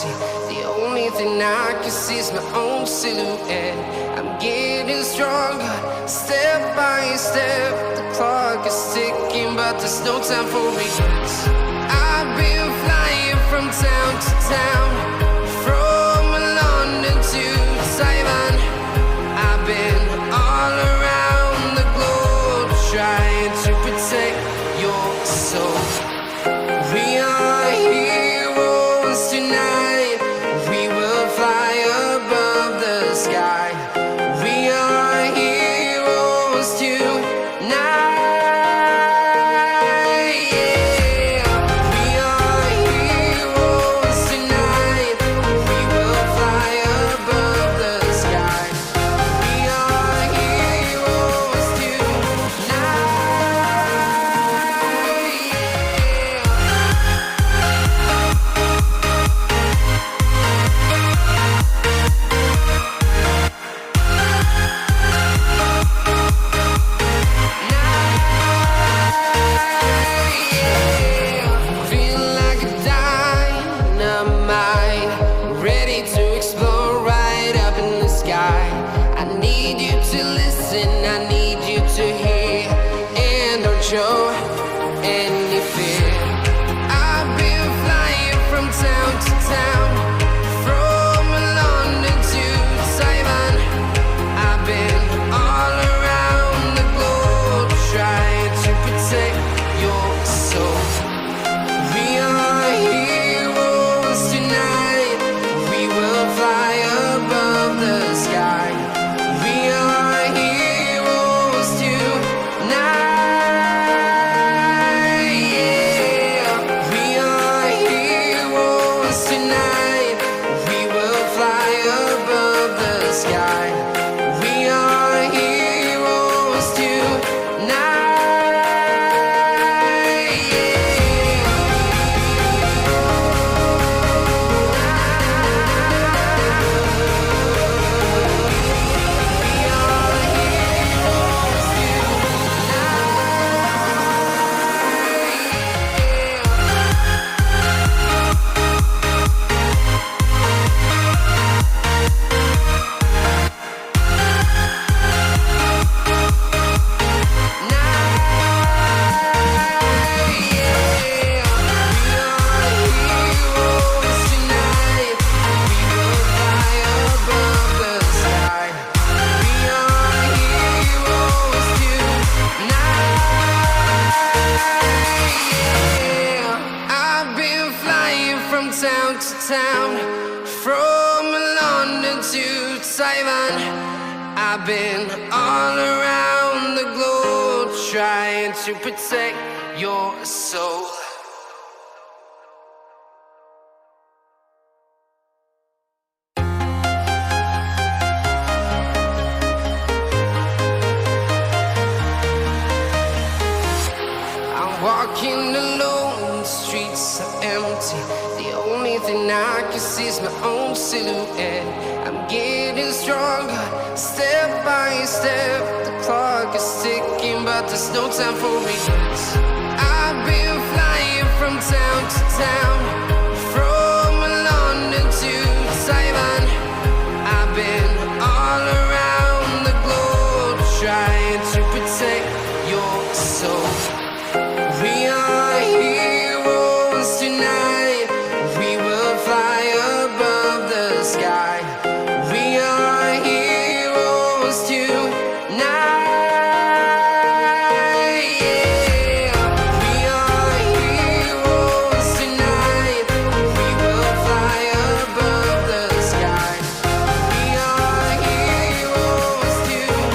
empty. The only thing I can see is my own silhouette. I'm getting stronger, step by step. The clock is ticking, but there's no time for regrets. I've been flying from town to town, from London to Taiwan. I've been all around the globe, trying to protect your soul. We are heroes tonight. We will fly above the sky. We are heroes tonight. Yeah. We are heroes tonight. We will fly above the sky. We are heroes feel like a dynamite, ready to explode right up in the sky. I need you to listen, I need you to hear, and don't show any fear. I've been flying from town to town, from London to Taiwan. I've been all around the globe, trying to protect your soul. We are heroes tonight. We will fly above the sky. We are heroes tonight. Yeah. We are heroes tonight. We will fly above the sky. We are heroes tonight. I've been flying from town to town, from London to Taiwan. I've been all around the globe, trying to protect your soul. I'm walking alone, the streets are empty. The only thing I can see is my own silhouette. I'm getting stronger, step by step. The clock is ticking, but there's no time for regrets. I've been flying from town to town, from London to Taiwan. I've been all around the globe, trying to protect your soul. We are heroes tonight. We will fly above the sky. We are heroes tonight. Yeah. We are heroes tonight. We will fly above the sky. We are heroes tonight.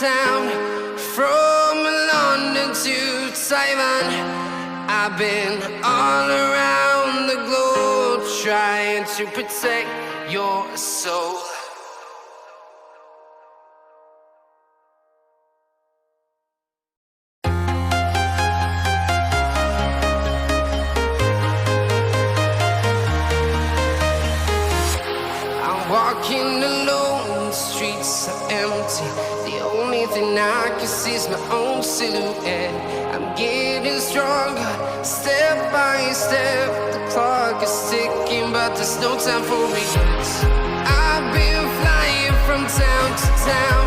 town, from London to Taiwan. I've been all around the globe trying to protect your soul. Walking alone, the streets are empty. The only thing I can see is my own silhouette. I'm getting stronger, step by step. The clock is ticking, but there's no time for regrets. I've been flying from town to town.